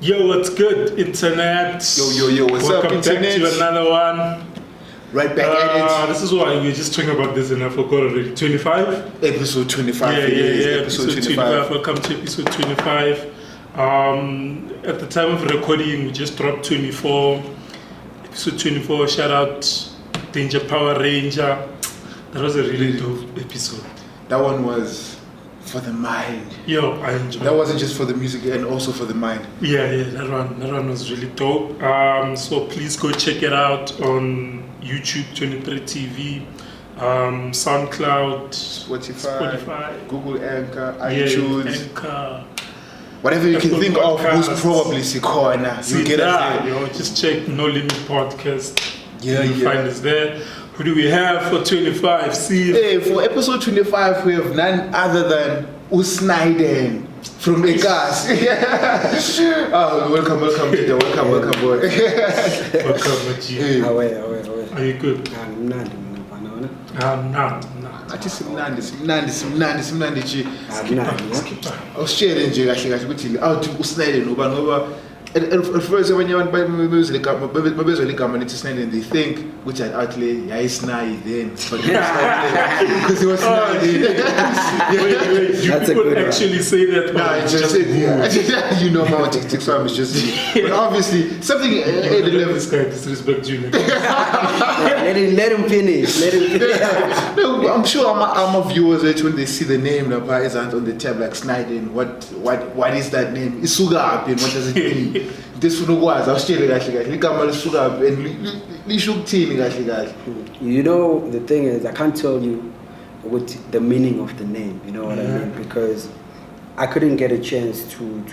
Yo, what's good, internet? Yo, what's up, internet? Welcome back to another one. Right back at it. This is why we were just talking about this and I forgot already. 25? Episode 25. Yeah. Episode 25. Welcome to episode 25. At the time of recording, we just dropped 24. Episode 24, shout out Danger Power Ranger. That was a really dope episode. That one was for the mind. Yo, I enjoyed it. That wasn't just for the music and also for the mind. Yeah, that one was really dope. So please go check it out on YouTube, 23 TV, SoundCloud, Spotify, Google Anchor, iTunes, Anchor, whatever you can think of. Who's probably Sikona? You get us there. Yo, just check No Limit Podcast. Yeah. Find us there. Who do we have for 25? See. Hey, for episode 25, we have none other than Snyden from the cast. Welcome, Peter. Welcome, boy. Welcome, Maji. Hey. Are you good? I'm not. Athi simnandi nje. Skip. Awushare nje kahle ukuthi awuthi uSnyden ngoba at first when you babezwe ligama lithi Snyden, they think which I actually yayisnayi then but because he was Snyden. Wait, you people actually say that? No, I just said yeah. You know how TikTok so it's just but obviously something at the level. This guy disrespect you. Let him finish. No, I'm sure our viewers when they see the name isn't on the tab like Snyden, what is that name? Isuka up and what does it mean? This one was Australia ligama lisuka up and lisho ukuthini kahle. You know, the thing is, I can't tell you what the meaning of the name, you know what I mean? Because I couldn't get a chance to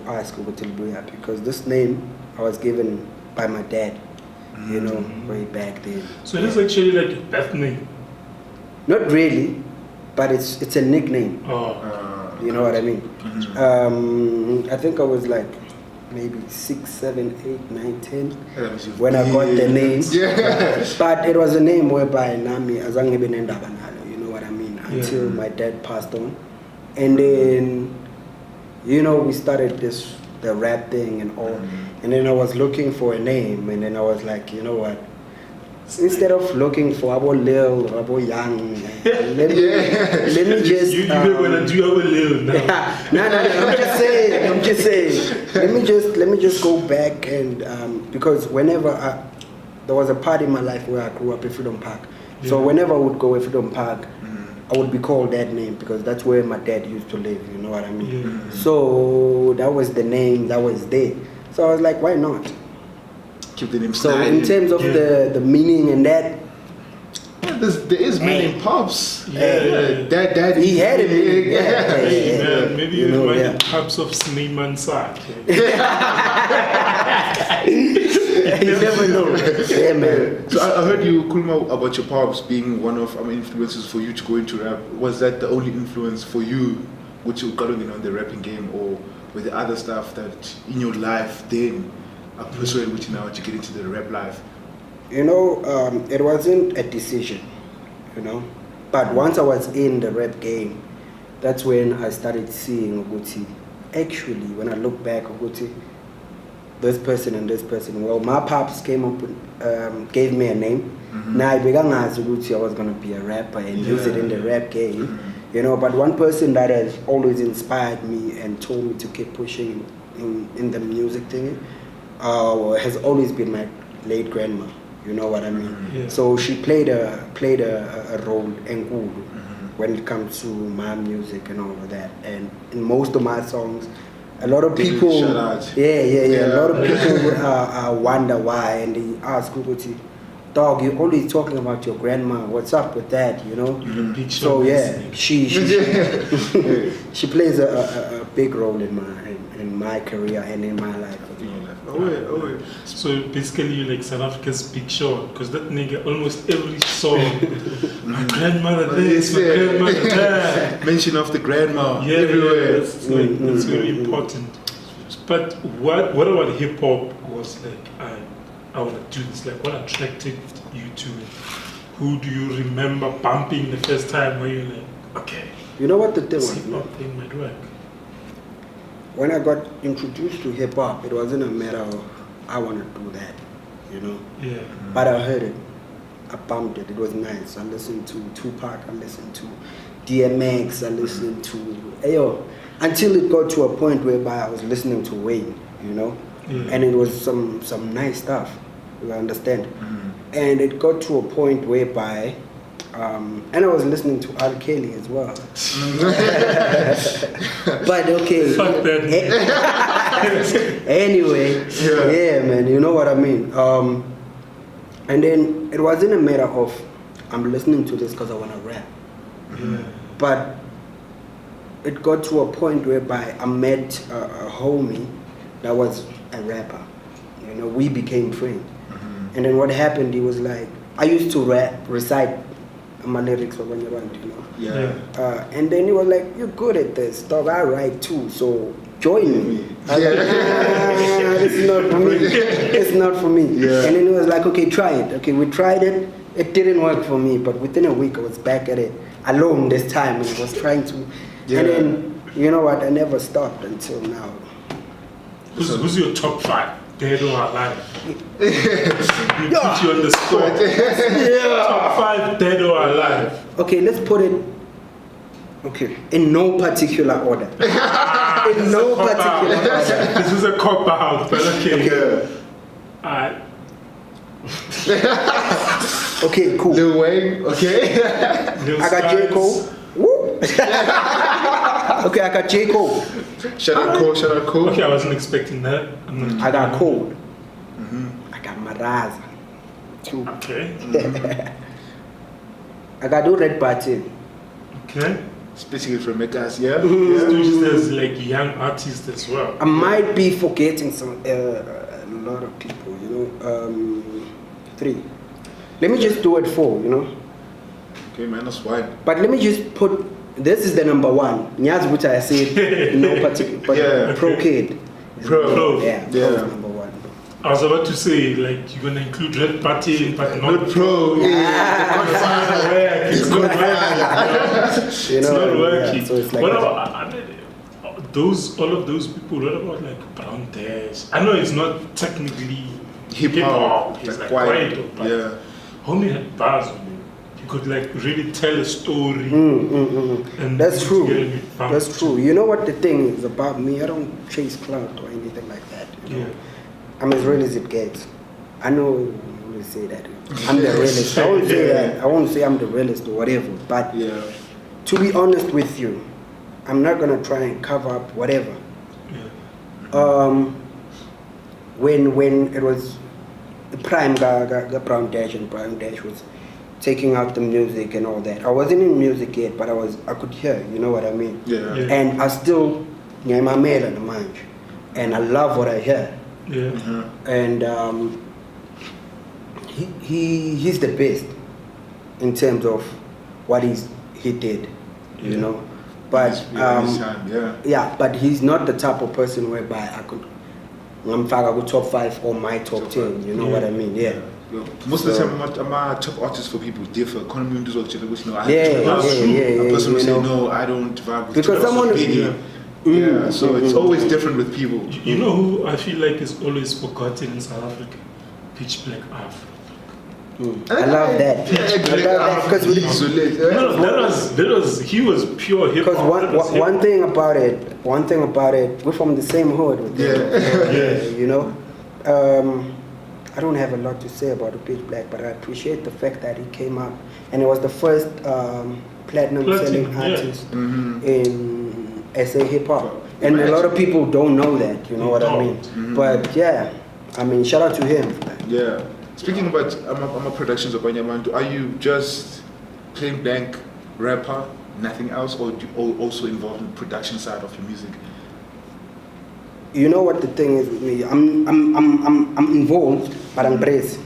ask Ugotilbuya because this name I was given by my dad, you know, way back then. So it is actually like a birth name? Not really, but it's a nickname. You know what I mean? I think I was like maybe 6, 7, 8, 9, 10 when I got the name. Yeah. But it was a name whereby Nami azange benendaba nalo, you know what I mean? Until my dad passed on. And then, you know, we started the rap thing and all. And then I was looking for a name and then I was like, you know what? Instead of looking for Abo Lil or Abo Young, let me just. You gonna do Abo Lil now? No. I'm just saying. Let me just go back and because whenever there was a part in my life where I grew up in Freedom Park, so whenever I would go to Freedom Park, I would be called that name because that's where my dad used to live. You know what I mean? So that was the name that was there. So I was like, why not? Keep the name So Snyden. in terms of the meaning and that, there is meaning pops. That he had it. Maybe you remind Pops of Snyman Sak. You never know. Yeah, man. So I heard you Kulma about your pops being one of influences for you to go into rap. Was that the only influence for you which you got on the rapping game, or with the other stuff that in your life then are persuaded which now to get into the rap life? You know, it wasn't a decision, you know. But once I was in the rap game, that's when I started seeing Uguti. Actually, when I look back, Uguti, this person and this person. Well, my pops came up and gave me a name. Now I began as Uguti, I was gonna be a rapper and use it in the rap game, you know. But one person that has always inspired me and told me to keep pushing in the music thing has always been my late grandma. You know what I mean? So she played a role in Gulu when it comes to my music and all of that. And in most of my songs, a lot of people, a lot of people wonder why, and they ask Uguti, dog, you're always talking about your grandma. What's up with that? You know? So yeah, she she plays a big role in my career and in my life. Oh. So basically you're like South Africa's Big Sean, because that nigga almost every song, my grandmother this, my grandmother that. Mention of the grandma everywhere. It's very important. But what about hip hop was like, I want to do this, like what attracted you to it? Who do you remember bumping the first time where you're like, okay, you know what the thing was? hip hop thing might work? when I got introduced to hip hop, it wasn't a matter of I want to do that, you know. Yeah. But I heard it, I bumped it. It was nice. I listened to Tupac. I listened to DMX. I listened to until it got to a point whereby I was listening to Wayne, you know, and it was some nice stuff. You understand? And it got to a point whereby. And I was listening to R. Kelly as well. But okay. Fuck that. Anyway, yeah, man, you know what I mean. And then it wasn't a matter of I'm listening to this because I want to rap. But it got to a point whereby I met a homie that was a rapper. You know, we became friends. And then what happened, he was like, I used to recite my lyrics for when you run, you know. And then he was like, "You're good at this, dog. I write too, so join me." I was like, it's not for me. It's not for me. And then he was like, "Okay, try it." Okay, we tried it. It didn't work for me, but within a week I was back at it alone this time, and I was trying to. And then you know what? I never stopped until now. Who's your top 5? Dead or alive? You put you on the spot. Top 5 dead or alive. Okay, let's put it. Okay, in no particular order. In no particular order. This is a cop out, but okay. Alright. Okay, cool. Lil Wayne, okay. I got J. Cole. Woo. Okay, I got J. Cole. Shout out Cole. Okay, I wasn't expecting that. I got Cole. I got Maraza. Too. Okay. I got do Red Button. Okay. Especially from Megas, yeah. There's like young artists as well. I might be forgetting a lot of people, you know. 3. Let me just do it 4, you know. Okay, man, that's fine. But let me just put. This is the number 1. Nyaz, which I said no particular, but Pro Kid. Pro. Yeah, Pro's number 1. I was about to say, like, you're gonna include Red Party, but not Pro. It's not working. It's not working. Yeah, so it's like what about all of those people? What about like Brown Dash? I know it's not technically hip hop, it's like quiet, but homie had bars on him. You could like really tell a story. And that's true. That's true. You know what the thing is about me? I don't chase clout or anything like that. You know? I'm as real as it gets. I know you will say that. I'm the realest. I won't say that. I won't say I'm the realest or whatever. But to be honest with you, I'm not gonna try and cover up whatever. When it was the prime Brown Dash, and Brown Dash was taking out the music and all that. I wasn't in music yet, but I could hear, you know what I mean? And I still, and I love what I hear. And he's the best in terms of what he did, you know. But but he's not the type of person whereby I could go top 5 or my top 10, you know what I mean? Most of the time, my top artists for people differ. I personally say no, I don't vibe with because someone so it's always different with people. You know who I feel like is always forgotten in South Africa? Pitch Black Afro. I love that. Because he was pure hip hop. Because one thing about it, we're from the same hood. You know. I don't have a lot to say about the Pitch Black, but I appreciate the fact that he came up, and it was the first platinum selling artist in SA hip hop, and a lot of people don't know that. You know what I mean? But I mean, shout out to him. Speaking about I'm a productions of Banyamandu, are you just plain blank rapper, nothing else, or do you also involved in the production side of your music? You know what the thing is with me? I'm involved, but I'm brazy.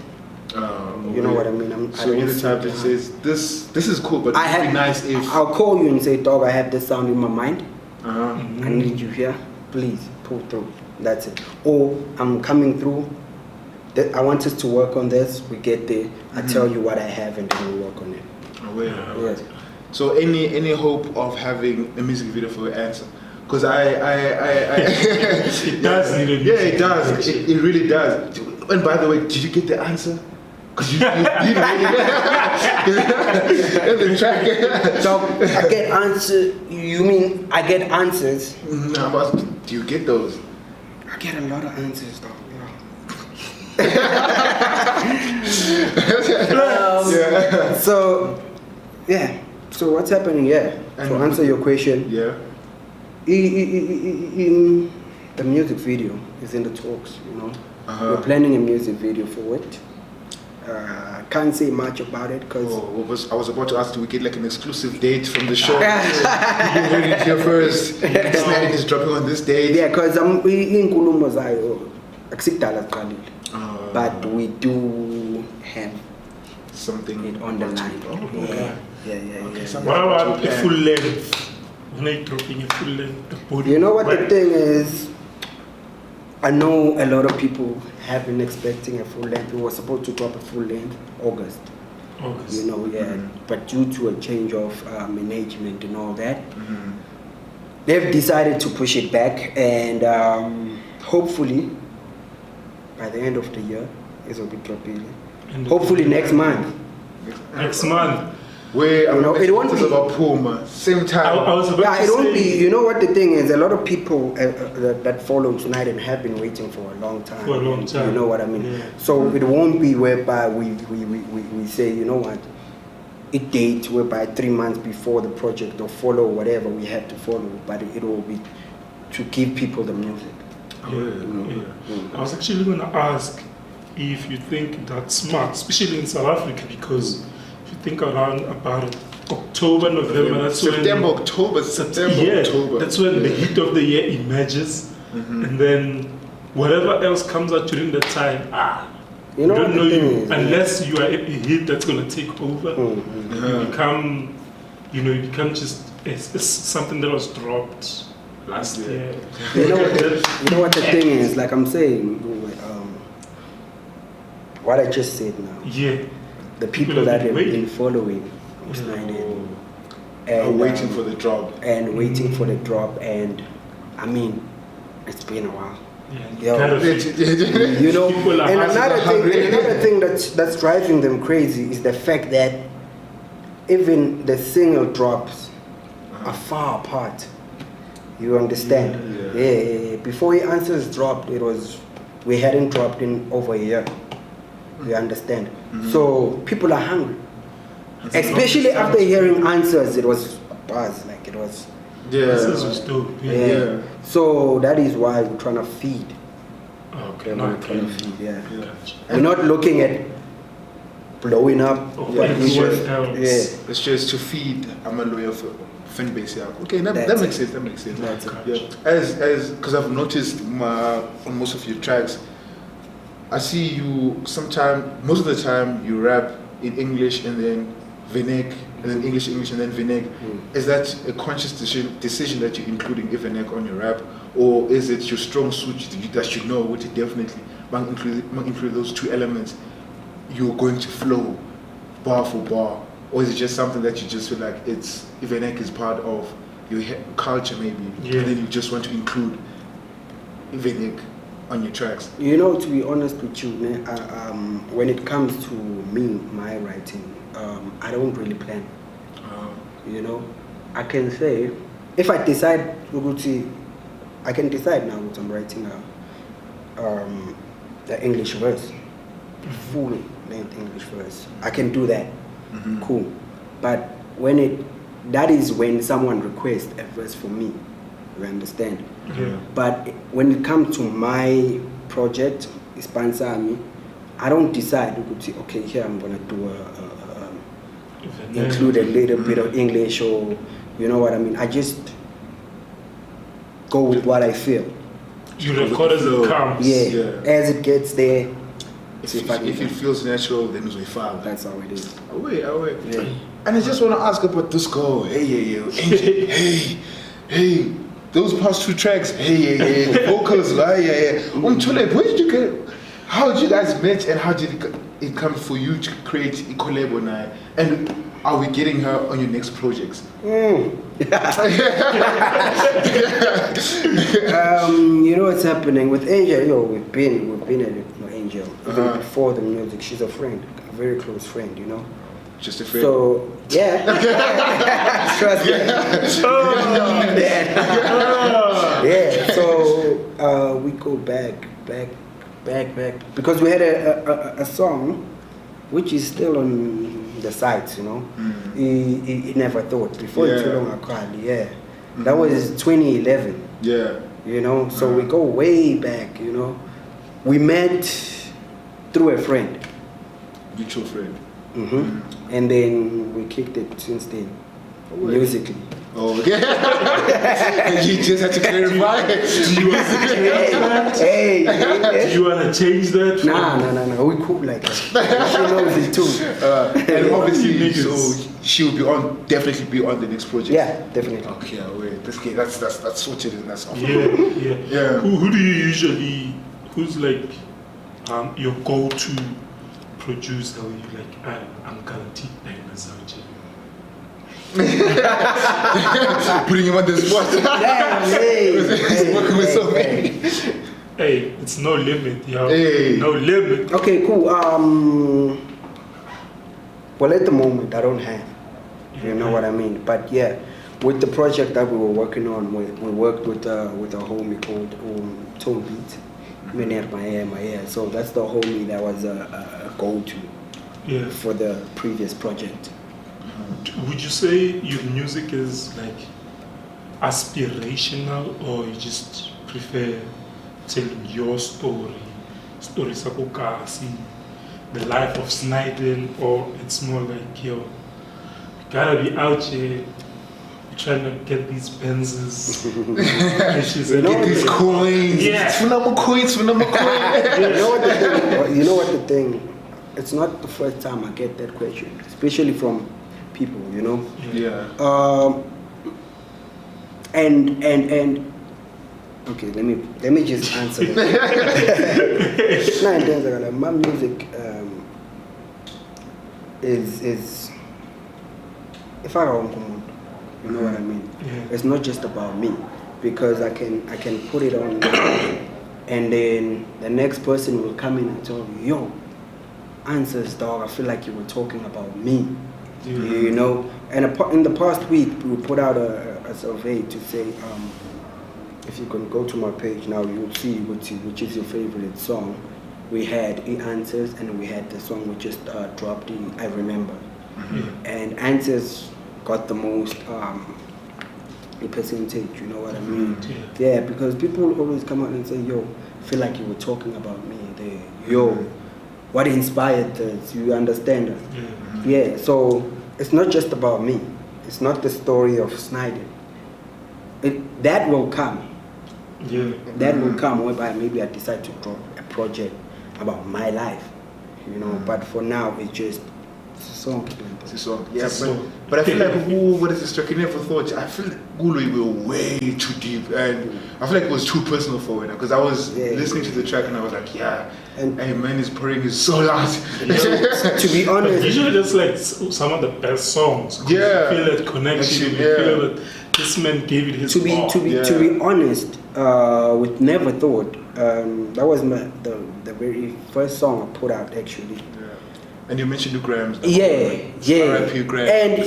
You know what I mean? So you're the type that says this is cool, but it'd be nice if I'll call you and say, dog, I have this sound in my mind. I need you here. Please pull through. That's it. Or I'm coming through. I want us to work on this. We get there. I tell you what I have, and then we work on it. Yes. So any hope of having a music video for your answer Because It does need a yeah, it music does. video. It really does. And by the way, did you get the answer? Because you really the track. So I get answer. You mean I get answers? No, but do you get those? I get a lot of answers though. Yeah. So yeah. So what's happening here? To answer your question, Yeah. in the music video is in the talks. You know, we're planning a music video for it. Can't say much about it because I was about to ask, do we get like an exclusive date from the show? You heard it here first. Snyden is dropping on this date. yeah, because I'm in Kulumo zayo akusikudala siqalile. But we do have Something it on the line. Oh, okay. Yeah. What about a full length? When are you dropping a full length? The body? You know what the thing is? I know a lot of people have been expecting a full length. We were supposed to drop a full length August. You know, yeah. But due to a change of management and all that, they've decided to push it back, and hopefully by the end of the year, it will be dropping. Hopefully next month. Next month. Where You know, it won't be about Puma. Same time. I was about Yeah, to it won't say, be. You know what the thing is? A lot of people that follow Snyden have been waiting for a long time. For a long time. You know what I mean? Yeah. So it won't be whereby we say, you know what, it dates whereby 3 months before the project or follow whatever we have to follow, but it will be to give people the music. I was actually going to ask if you think that's smart, especially in South Africa, because if you think around about October, November, that's September, when October. that's when the heat of the year emerges, and then whatever else comes out during that time, You know don't what know the thing you is? unless you are a heat that's going to take over. You become just it's something that was dropped last year. You know what the thing is? Like I'm saying, what I just said now. Yeah. The people that have been following Snyden and waiting for the drop. and waiting for the drop, and I mean, it's been a while. Yeah, kind of You know, people are and hungry. another thing that's driving them crazy is the fact that even the single drops are far apart. You understand? Yeah. Before He Answers dropped, we hadn't dropped in over a year. You understand? So people are hungry, especially after hearing Answers. It was a buzz, like it was. This was dope. Yeah. So that is why we're trying to feed. Okay. We're trying to feed. Yeah. We're not looking at blowing up. It's just to feed. I'm a loyal fan base. Yeah. Okay, that makes sense. That makes sense. That's it. Yeah. As because I've noticed on most of your tracks, I see you most of the time you rap in English and then Vinek, and then English, and then Vinek. Is that a conscious decision that you're including Vinek on your rap, or is it your strong suit that you know what it definitely include those two elements? You're going to flow bar for bar, or is it just something that you just feel like Vinek is part of your culture maybe, and then you just want to include Vinek on your tracks? You know, to be honest with you, when it comes to me, my writing, I don't really plan. You know, I can say, if I decide, I can decide now that I'm writing the English verse, full length English verse. I can do that. Cool. But that is when someone requests a verse for me. You understand? But when it comes to my project, sponsor me, I don't decide, okay, here I'm gonna do include a little bit of English, or you know what I mean. I just go with what I feel. You record as it comes. Yeah. As it gets there. If it feels natural, then it's a file. That's how it is. Away. Yeah. And I just want to ask about this girl. Hey, those past two tracks. Hey, the vocals. Where did you get? How did you guys meet, and how did it come for you to create a collab on her? And are we getting her on your next projects? You know what's happening with Angel? Yo, we've been at it with Angel even before the music. She's a friend, a very close friend. You know. Just a friend. So yeah, trust me. Yeah. So we go back because we had a song which is still on the sites. You know, he never thought before too long. Yeah, that was 2011. Yeah. You know, so we go way back. You know, we met through a friend. Mutual friend. And then we kicked it since then, musically. Oh, yeah. You just had to clarify. Do you want to change that? Hey. Do you want to change that? Nah. We cool like that. She knows it too. And obviously, so she will definitely be on the next project. Yeah, definitely. Okay, wait. That's sorted and that's off. Yeah. Who do you usually? Who's like your go-to producer? Who you like? I'm guaranteed like Nazarchi. Putting him on the spot. He's working with so many. Hey, it's no limit, yo. Hey. No limit. Okay, cool. Well, at the moment, I don't have. You know what I mean? But yeah, with the project that we were working on, we worked with a homie called Tone Beat. So that's the homie that was a go-to for the previous project. Would you say your music is like aspirational, or you just prefer telling your story Sakokasi, the life of Snyden, or it's more like, yo, you gotta be out here, you're trying to get these Benzes, get these coins. Yeah. For number coins. You know what the thing? It's not the first time I get that question, especially from people, you know. Yeah. And okay, let me just answer that. My music is if I don't come on, you know what I mean. Yeah. It's not just about me, because I can put it on, and then the next person will come in and tell me, yo, answers, dog, I feel like you were talking about me. You know, and in the past week we put out a survey to say, if you can go to my page now, you'll see which is your favorite song. We had Answers, and we had the song we just dropped, I Remember. And Answers got the most percentage, you know what I mean? Yeah, because people always come out and say, yo, I feel like you were talking about me. What inspired this? You understand that? Yeah, so it's not just about me. It's not the story of Snyden. That will come. Yeah. That will come whereby maybe I decide to drop a project about my life, you know. But for now, it's just a song. It's a song. Yeah, but I feel like what is this track? I never thought. I feel like Gulu were way too deep, and I feel like it was too personal for it, because I was listening to the track and I was like, and hey man, his pouring is so loud. To be honest, usually that's like some of the best songs. Yeah, you feel that connection. You feel that this man gave it his to be honest, with Never Thought, that was the very first song I put out actually. Yeah. And you mentioned the Grams. Yeah. R.I.P. Grams. And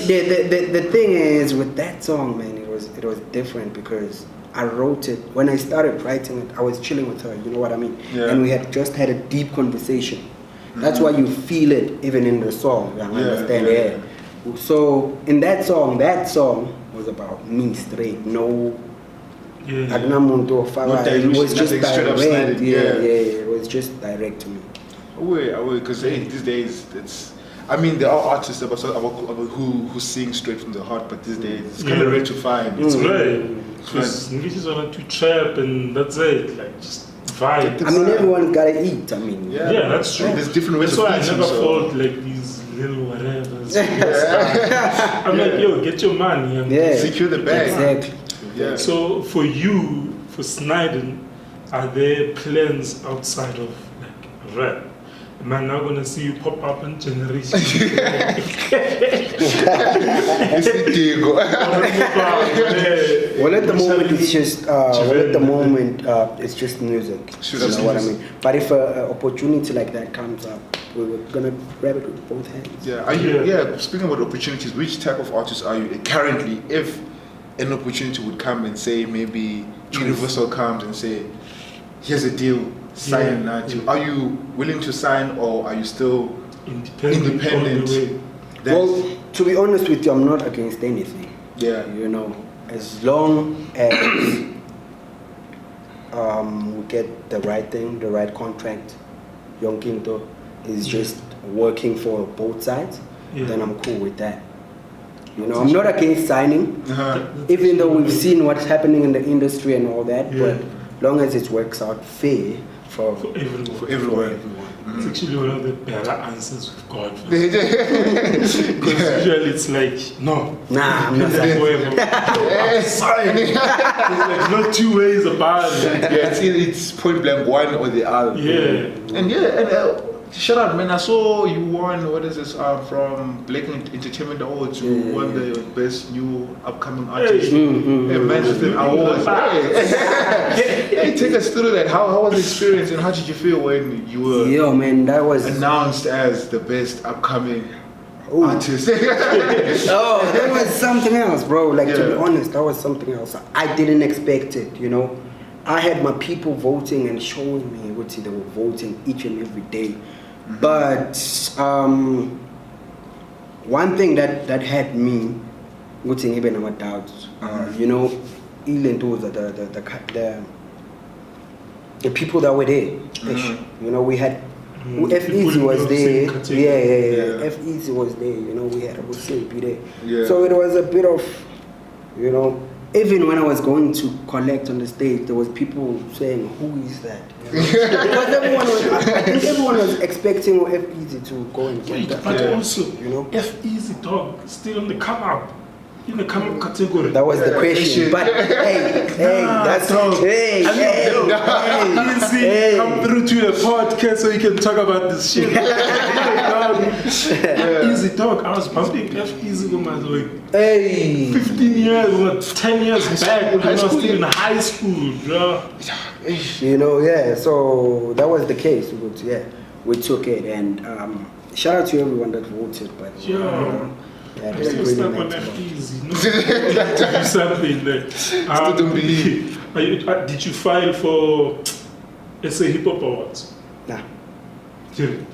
the thing is, with that song, man, it was different, because I wrote it when I started writing it. I was chilling with her, you know what I mean? Yeah. And we had just had a deep conversation. That's why you feel it even in the song. You understand? Yeah. So in that song was about me straight. No. Yeah. It was just direct. It was just direct to me. Because these days I mean, there are artists about who sing straight from the heart, but these days it's kind of rare to find. It's rare. Because niggas want to trap and that's it. Like, just vibe. I mean, everyone's gotta eat. I mean, yeah, that's true. There's different ways of eating. That's why I never felt like these little whatevers. I'm like, yo, get your money and secure the bag. Exactly. Yeah. So for you, for Snyden, are there plans outside of like rap. Man, now gonna see you pop up in generation. Well, at the moment it's just it's just music. You know what I mean? But if an opportunity like that comes up, we're gonna grab it with both hands. Yeah. Speaking about opportunities, which type of artist are you currently? If an opportunity would come and say maybe Universal comes and say, here's a deal, sign that. Are you willing to sign, or are you still independent? Well, to be honest with you, I'm not against anything. Yeah. You know, as long as we get the right thing, the right contract, Young Quinto is just working for both sides, then I'm cool with that. You know, I'm not against signing, even though we've seen what's happening in the industry and all that, but long as it works out fair for everyone. It's actually one of the better answers we've got. Because usually it's like, no. Nah, I'm not signing. I'm signing. There's like no two ways about it. Yeah, it's point blank, one or the other. Yeah. And shout out, man. I saw you won, what is this, from Black Entertainment Awards. You won the best new upcoming artist. Manchester Awards. Hey, take us through that. How was the experience, and how did you feel when you were that was announced as the best upcoming artist? That was something else, bro. Like, to be honest, that was something else. I didn't expect it, you know. I had my people voting and showing me what they were voting each and every day. But one thing that had me even about doubts, you know, the people that were there. You know, we had F-Easy was there. F-Easy was there. You know, we had a Musimpi there. So it was a bit of, you know, even when I was going to collect on the stage, there was people saying, "Who is that?" You know? Because I think everyone was expecting F-Easy to go and get that. But also, you know, F-Easy dog still in the come up. In the come up category. That was the question. But Easy, come through to the podcast so you can talk about this shit. Easy dog. I was bumping F-Easy with my 15 years, 10 years back when I was still in high school, bro. You know, so that was the case. We took it, and shout out to everyone that voted, by the way. Yeah, really stuck on F-Easy. No, do something there. Still don't believe. Did you file for SA Hip Hop Awards? Nah. Really?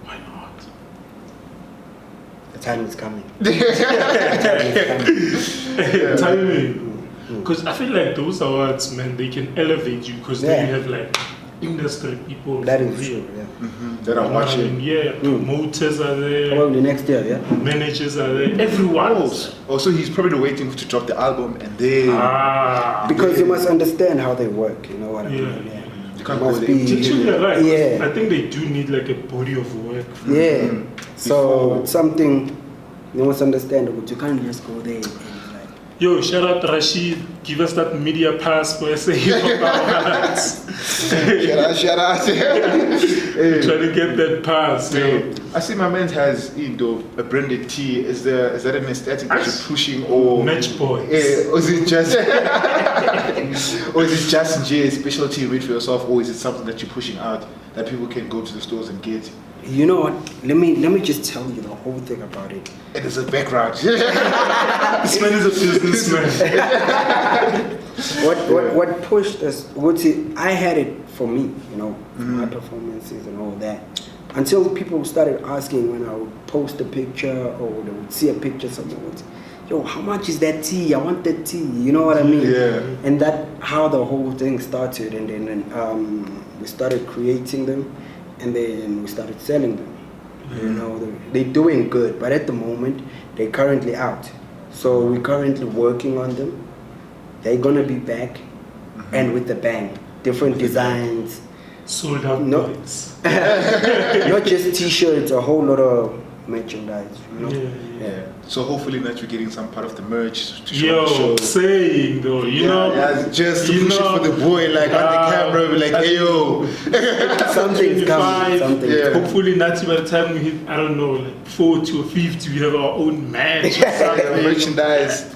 Why not? The time is coming. Timing. Because I feel like those awards, man, they can elevate you because then you have like industry people. That is true, that are watching. Promoters are there. Probably next year, managers are there. Everyone else. Also, he's probably waiting to drop the album and then. Because you must understand how they work. You know what I mean? You can't go there. I think they do need like a body of work. So something you must understand. But you can't just go there. Yo, shout out Rashid. Give us that media pass for SA Hip Hop Awards. Shout out. Trying to get that pass. I see my man has a branded tee. Is that an aesthetic that you're pushing, or Match Boys? Or is it just a specialty you made for yourself, or is it something that you're pushing out that people can go to the stores and get? You know what? Let me just tell you the whole thing about it. It is a background. This man is a businessman. What pushed us? I had it for me, you know, my performances and all that. Until people started asking when I would post a picture or they would see a picture, someone would say, "Yo, how much is that tea? I want that tea." You know what I mean? And that how the whole thing started, and then we started creating them. And then we started selling them. You know, they're doing good, but at the moment they're currently out. So we're currently working on them. They're gonna be back, and with the bang, different designs. Sold out. Not just t-shirts, a whole lot of merchandise, you know. Yeah. So hopefully that we're getting some part of the merch to show the show. Saying though, you know, just to push it for the boy, like on the camera, be like, hey yo, something's coming. Something. Yeah. Hopefully, not by the time we hit, I don't know, like 40 or 50, we have our own match. Or something. Merchandise.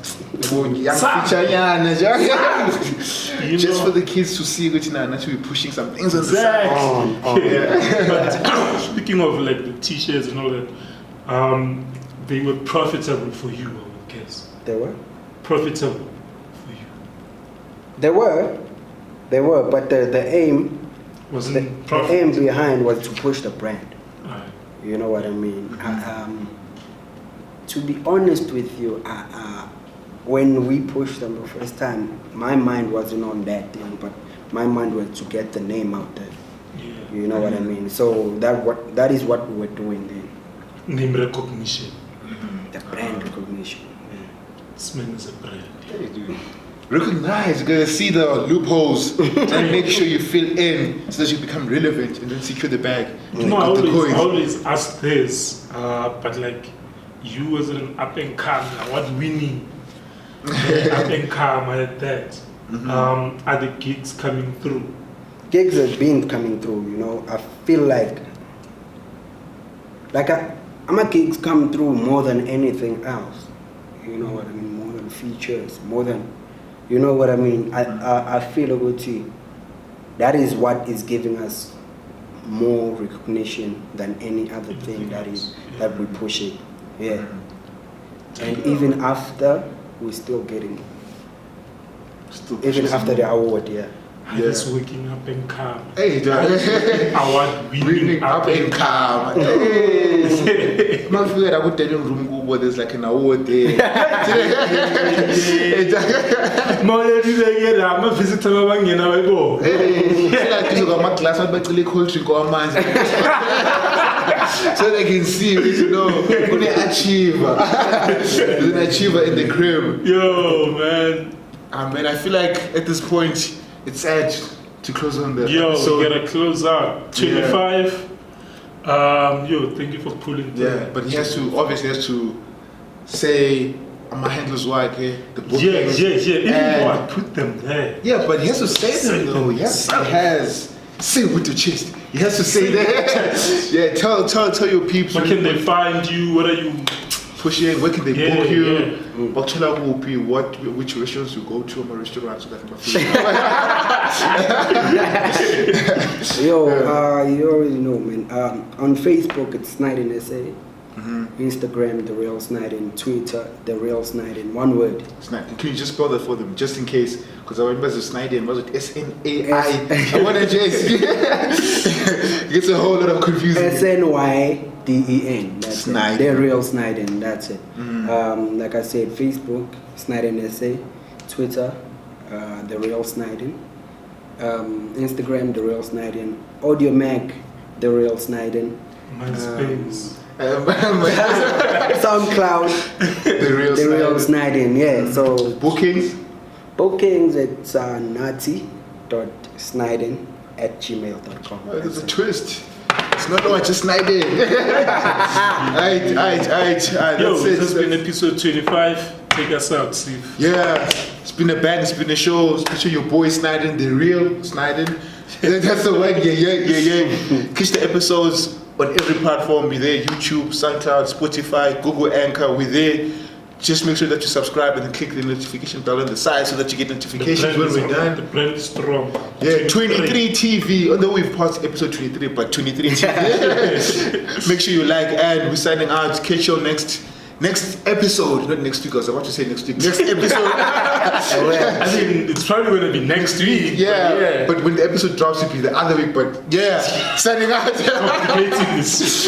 Just for the kids to see which now we're pushing some things on the side. But speaking of like the t-shirts and all that, they were profitable for you, I would guess. They were profitable for you. They were, but the aim wasn't the aim behind was to push the brand. Right. You know what I mean? To be honest with you, when we pushed them the first time, my mind wasn't on that thing, but my mind was to get the name out there. Yeah. You know what I mean? So that is what we were doing then. Name recognition. The brand recognition. This man is a brand. Hey, dude. Recognize, you gotta see the loopholes and make sure you fill in so that you become relevant and then secure the bag. No, I always ask this, but like you as an up and comer, what winning up and comer at that? Are the gigs coming through? Gigs have been coming through, you know. I feel like I'm a gigs come through more than anything else. You know what I mean? More than features, more than, you know what I mean? I feel that is what is giving us more recognition than any other thing that we're pushing. Yeah. And even after, we're still getting even after the award, I was waking up and calm. Hey, award winning up and calm. Man, I would tell you room go, there's like an award there. I'm a visitor. My class, I'm actually cold drink or man. So they can see, you know, when they achieve. There's an achiever in the crib. Yo, man. Man, I feel like at this point, it's sad to close on the episode. We gotta close out. 25. Thank you for pulling through. Yeah, but he obviously has to say my handler's wide, okay? The book. Yeah. Even though I put them there. Yeah, but he has to say them though. Yes, he has. Say with the chest. He has to say that. Yeah, tell your peeps. Where can they find you? What are you pushing? Where can they book you? Which restaurants you go to? I'm a restaurant, so that's my favorite. You already know, man. On Facebook, it's Snyden SA. Instagram, The Real Snyden. Twitter, The Real Snyden. One word. Snyden. Can you just spell that for them, just in case? Because I remember the Snyden, was it SNAI? I want to just gets a whole lot of confusion. SNYDEN. That's Snyden. It. The Real Snyden. That's it. Like I said, Facebook, Snyden SA. Twitter, The Real Snyden. Instagram, The Real Snyden. Audio Mac, The Real Snyden. MySpace. SoundCloud, The Real Snyden. Yeah. So bookings, it's nati.snyden@gmail.com. Oh, there's a twist. It's not just Snyden. Alright. Yo, this has been episode 25. Take us out, Steve. Yeah, it's been a band, it's been a show, especially your boy Snyden, The Real Snyden. That's the one. Yeah. Catch the episodes on every platform. We're there: YouTube, SoundCloud, Spotify, Google Anchor. We're there. Just make sure that you subscribe and then click the notification bell on the side so that you get notifications when we're done. The brand is strong. Yeah, 23 TV. Although we've passed episode 23, but 23 TV. Make sure you like, and we're signing out. Catch your next episode. Not next week, I was about to say next week. Next episode. I think it's probably going to be next week. Yeah, but when the episode drops, it'll be the other week. But yeah, signing out. Complicating this.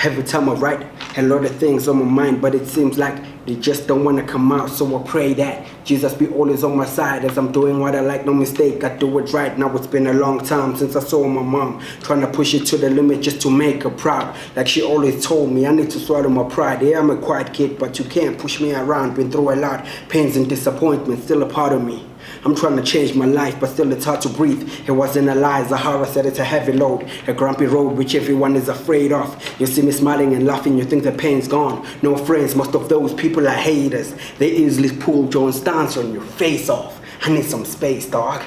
Every time I write a lot of things on my mind, but it seems like they just don't want to come out. So I pray that Jesus be always on my side as I'm doing what I like, no mistake. I do it right. Now it's been a long time since I saw my mom trying to push it to the limit just to make her proud. Like she always told me, I need to swallow my pride. Yeah, I'm a quiet kid, but you can't push me around. Been through a lot, pains and disappointments, still a part of me. I'm trying to change my life, but still it's hard to breathe. It wasn't a lie, Zahara said it's a heavy load, a grumpy road which everyone is afraid of. You see me smiling and laughing, you think the pain's gone. No friends, most of those people are haters. They easily pull John's stance on your face off. I need some space, dog.